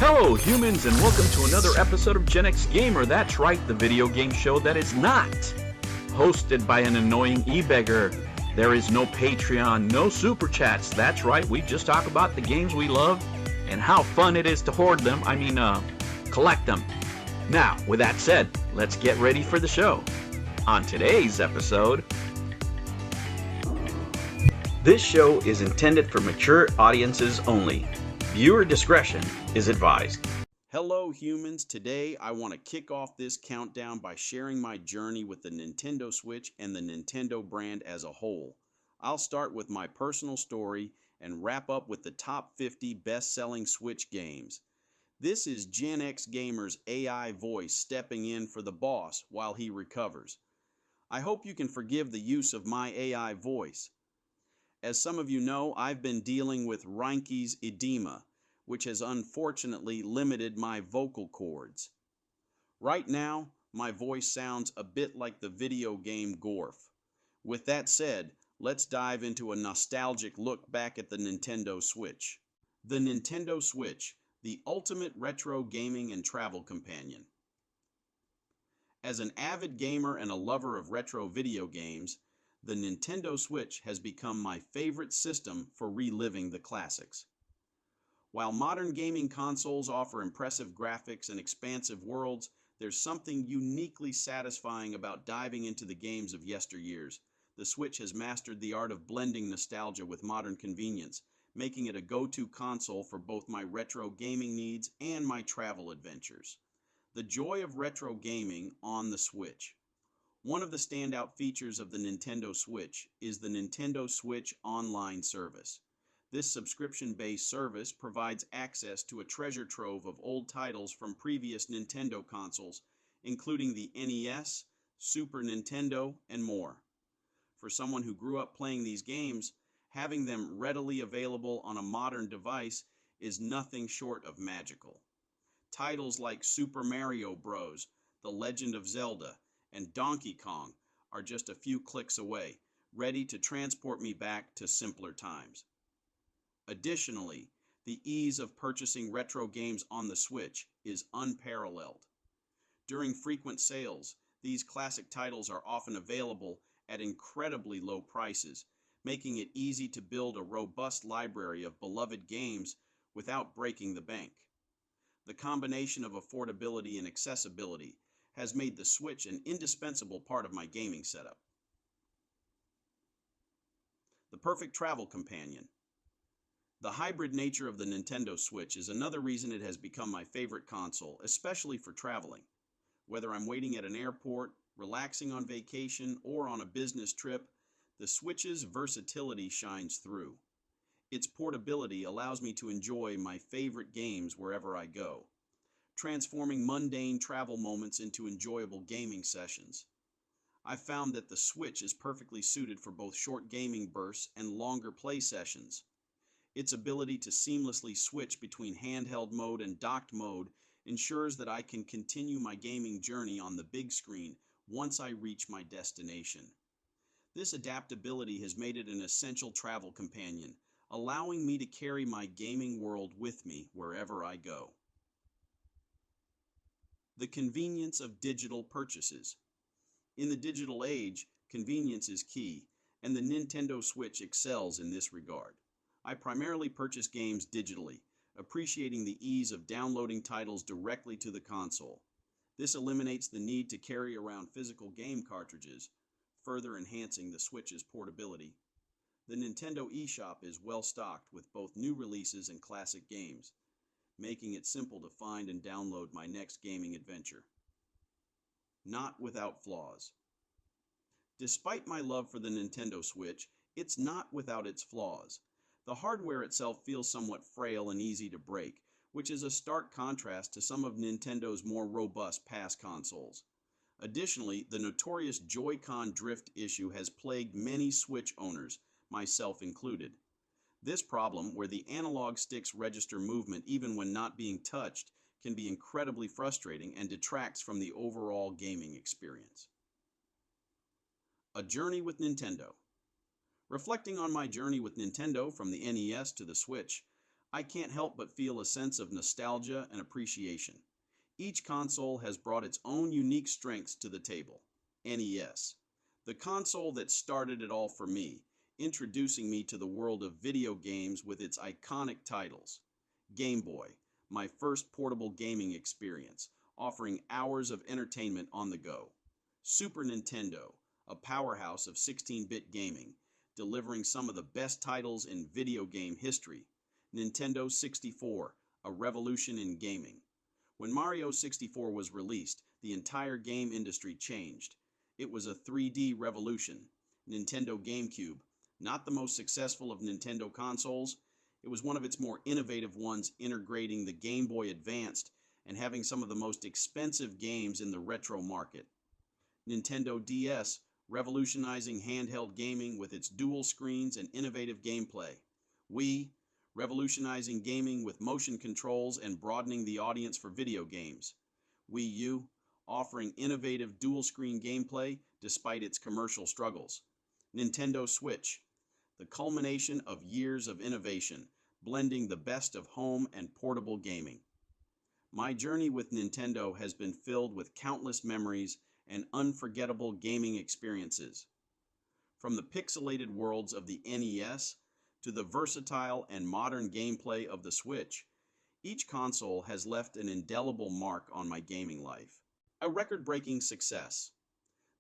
Hello humans and welcome to another episode of Gen X Gamer. That's right, the video game show that is not hosted by an annoying e-beggar. There is no Patreon, no super chats. That's right, we just talk about the games we love and how fun it is to hoard them, collect them. Now, with that said, let's get ready for the show. On today's episode, this show is intended for mature audiences only. Viewer discretion is advised. Hello humans, today I want to kick off this countdown by sharing my journey with the Nintendo Switch and the Nintendo brand as a whole. I'll start with my personal story and wrap up with the top 50 best-selling Switch games. This is Gen X Gamer's AI voice stepping in for the boss while he recovers. I hope you can forgive the use of my AI voice. As some of you know, I've been dealing with Reinke's edema, which has unfortunately limited my vocal cords. Right now, my voice sounds a bit like the video game Gorf. With that said, let's dive into a nostalgic look back at the Nintendo Switch. The Nintendo Switch, the ultimate retro gaming and travel companion. As an avid gamer and a lover of retro video games, the Nintendo Switch has become my favorite system for reliving the classics. While modern gaming consoles offer impressive graphics and expansive worlds, there's something uniquely satisfying about diving into the games of yesteryears. The Switch has mastered the art of blending nostalgia with modern convenience, making it a go-to console for both my retro gaming needs and my travel adventures. The joy of retro gaming on the Switch. One of the standout features of the Nintendo Switch is the Nintendo Switch Online service. This subscription-based service provides access to a treasure trove of old titles from previous Nintendo consoles, including the NES, Super Nintendo, and more. For someone who grew up playing these games, having them readily available on a modern device is nothing short of magical. Titles like Super Mario Bros., The Legend of Zelda, and Donkey Kong are just a few clicks away, ready to transport me back to simpler times. Additionally, the ease of purchasing retro games on the Switch is unparalleled. During frequent sales, these classic titles are often available at incredibly low prices, making it easy to build a robust library of beloved games without breaking the bank. The combination of affordability and accessibility has made the Switch an indispensable part of my gaming setup. The perfect travel companion. The hybrid nature of the Nintendo Switch is another reason it has become my favorite console, especially for traveling. Whether I'm waiting at an airport, relaxing on vacation, or on a business trip, the Switch's versatility shines through. Its portability allows me to enjoy my favorite games wherever I go, transforming mundane travel moments into enjoyable gaming sessions. I've found that the Switch is perfectly suited for both short gaming bursts and longer play sessions. Its ability to seamlessly switch between handheld mode and docked mode ensures that I can continue my gaming journey on the big screen once I reach my destination. This adaptability has made it an essential travel companion, allowing me to carry my gaming world with me wherever I go. The convenience of digital purchases. In the digital age, convenience is key, and the Nintendo Switch excels in this regard. I primarily purchase games digitally, appreciating the ease of downloading titles directly to the console. This eliminates the need to carry around physical game cartridges, further enhancing the Switch's portability. The Nintendo eShop is well stocked with both new releases and classic games, making it simple to find and download my next gaming adventure. Not without flaws. Despite my love for the Nintendo Switch, it's not without its flaws. The hardware itself feels somewhat frail and easy to break, which is a stark contrast to some of Nintendo's more robust past consoles. Additionally, the notorious Joy-Con drift issue has plagued many Switch owners, myself included. This problem, where the analog sticks register movement even when not being touched, can be incredibly frustrating and detracts from the overall gaming experience. A journey with Nintendo. Reflecting on my journey with Nintendo from the NES to the Switch, I can't help but feel a sense of nostalgia and appreciation. Each console has brought its own unique strengths to the table. NES, the console that started it all for me, introducing me to the world of video games with its iconic titles. Game Boy, my first portable gaming experience, offering hours of entertainment on the go. Super Nintendo, a powerhouse of 16-bit gaming, delivering some of the best titles in video game history. Nintendo 64, a revolution in gaming. When Mario 64 was released, the entire game industry changed. It was a 3D revolution. Nintendo GameCube, not the most successful of Nintendo consoles, it was one of its more innovative ones, integrating the Game Boy Advanced and having some of the most expensive games in the retro market. Nintendo DS, revolutionizing handheld gaming with its dual screens and innovative gameplay. Wii, revolutionizing gaming with motion controls and broadening the audience for video games. Wii U, offering innovative dual-screen gameplay despite its commercial struggles. Nintendo Switch, the culmination of years of innovation, blending the best of home and portable gaming. My journey with Nintendo has been filled with countless memories and unforgettable gaming experiences. From the pixelated worlds of the NES to the versatile and modern gameplay of the Switch, each console has left an indelible mark on my gaming life. A record-breaking success.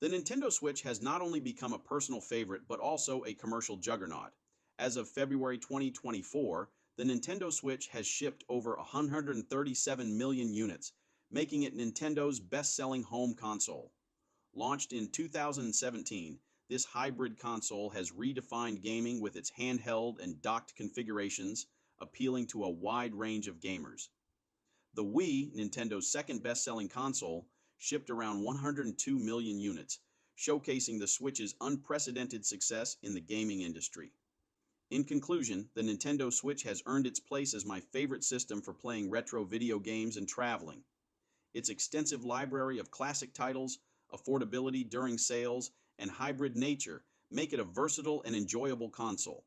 The Nintendo Switch has not only become a personal favorite, but also a commercial juggernaut. As of February 2024, the Nintendo Switch has shipped over 137 million units, making it Nintendo's best-selling home console. Launched in 2017, this hybrid console has redefined gaming with its handheld and docked configurations, appealing to a wide range of gamers. The Wii, Nintendo's second best-selling console, shipped around 102 million units, showcasing the Switch's unprecedented success in the gaming industry. In conclusion, the Nintendo Switch has earned its place as my favorite system for playing retro video games and traveling. Its extensive library of classic titles, affordability during sales, and hybrid nature make it a versatile and enjoyable console.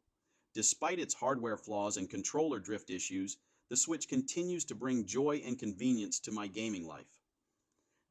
Despite its hardware flaws and controller drift issues, the Switch continues to bring joy and convenience to my gaming life.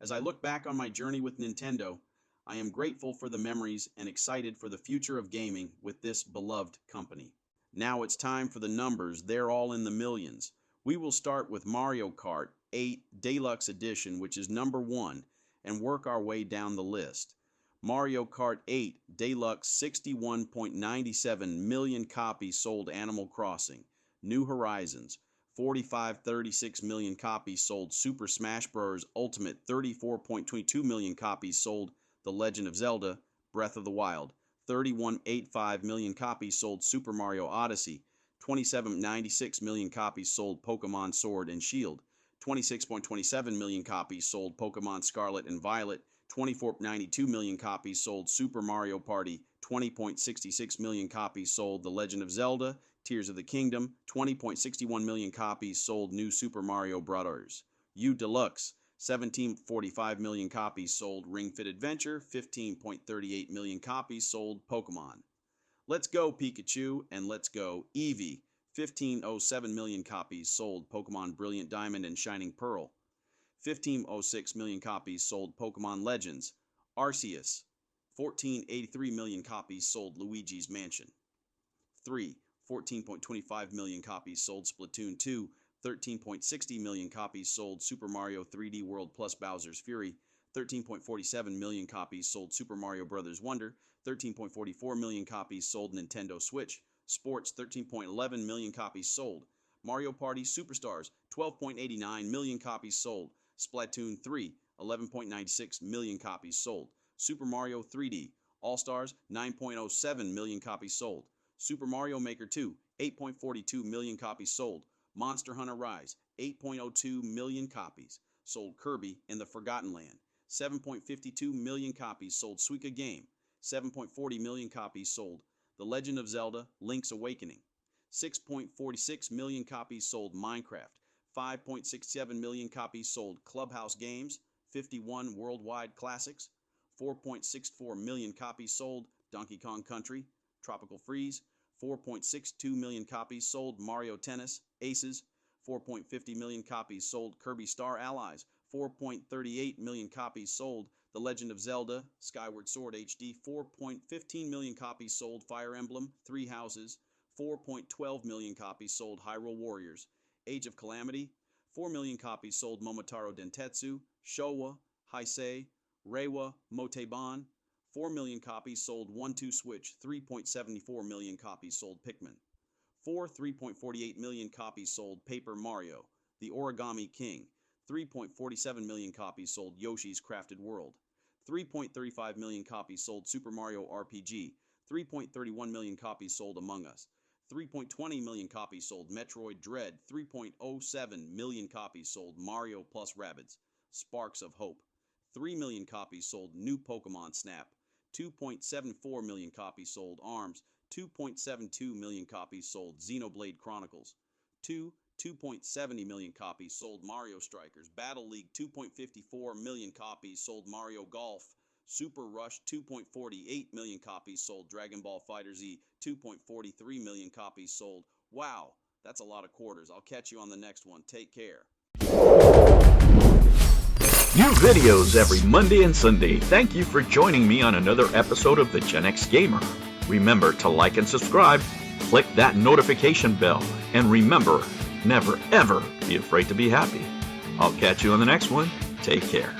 As I look back on my journey with Nintendo, I am grateful for the memories and excited for the future of gaming with this beloved company. Now it's time for the numbers. They're all in the millions. We will start with Mario Kart 8 Deluxe Edition, which is number 1, and work our way down the list. Mario Kart 8 Deluxe, 61.97 million copies sold. Animal Crossing. New Horizons, 45.36 million copies sold. Super Smash Bros. Ultimate, 34.22 million copies sold. The Legend of Zelda, Breath of the Wild, 31.85 million copies sold. Super Mario Odyssey, 27.96 million copies sold. Pokemon Sword and Shield, 26.27 million copies sold. Pokemon Scarlet and Violet, 24.92 million copies sold. Super Mario Party, 20.66 million copies sold. The Legend of Zelda, Tears of the Kingdom, 20.61 million copies sold. New Super Mario Bros. U Deluxe, 17.45 million copies sold. Ring Fit Adventure, 15.38 million copies sold. Pokemon. Let's Go Pikachu and Let's Go Eevee, 15.07 million copies sold. Pokemon Brilliant Diamond and Shining Pearl, 15.06 million copies sold. Pokemon Legends Arceus, 14.83 million copies sold. Luigi's Mansion 3, 14.25 million copies sold. Splatoon 2, 13.60 million copies sold. Super Mario 3D World plus Bowser's Fury, 13.47 million copies sold. Super Mario Bros. Wonder, 13.44 million copies sold. Nintendo Switch Sports, 13.11 million copies sold. Mario Party Superstars, 12.89 million copies sold. Splatoon 3, 11.96 million copies sold. Super Mario 3D All-Stars, 9.07 million copies sold. Super Mario Maker 2, 8.42 million copies sold. Monster Hunter Rise, 8.02 million copies sold. Kirby and the Forgotten Land, 7.52 million copies sold. Suika Game, 7.40 million copies sold. The Legend of Zelda, Link's Awakening, 6.46 million copies sold. Minecraft, 5.67 million copies sold. Clubhouse Games, 51 worldwide classics, 4.64 million copies sold. Donkey Kong Country, Tropical Freeze, 4.62 million copies sold Mario Tennis Aces, 4.50 million copies sold Kirby Star Allies, 4.38 million copies sold The Legend of Zelda Skyward Sword HD, 4.15 million copies sold Fire Emblem Three Houses, 4.12 million copies sold Hyrule Warriors, Age of Calamity, 4 million copies sold Momotaro Dentetsu, Showa, Heisei, Reiwa, Moteban, 4 million copies sold 1-2 Switch, 3.74 million copies sold Pikmin, 3.48 million copies sold Paper Mario, The Origami King, 3.47 million copies sold Yoshi's Crafted World, 3.35 million copies sold Super Mario RPG, 3.31 million copies sold Among Us, 3.20 million copies sold Metroid Dread, 3.07 million copies sold Mario plus Rabbids, Sparks of Hope, 3 million copies sold New Pokemon Snap, 2.74 million copies sold ARMS, 2.72 million copies sold Xenoblade Chronicles, 2.70 million copies sold Mario Strikers, Battle League 2.54 million copies sold Mario Golf, Super Rush 2.48 million copies sold Dragon Ball FighterZ, 2.43 million copies sold. Wow, that's a lot of quarters. I'll catch you on the next one. Take care. New videos every Monday and Sunday. Thank you for joining me on another episode of the Gen X Gamer. Remember to like and subscribe, click that notification bell, and remember, never ever be afraid to be happy. I'll catch you on the next one. Take care.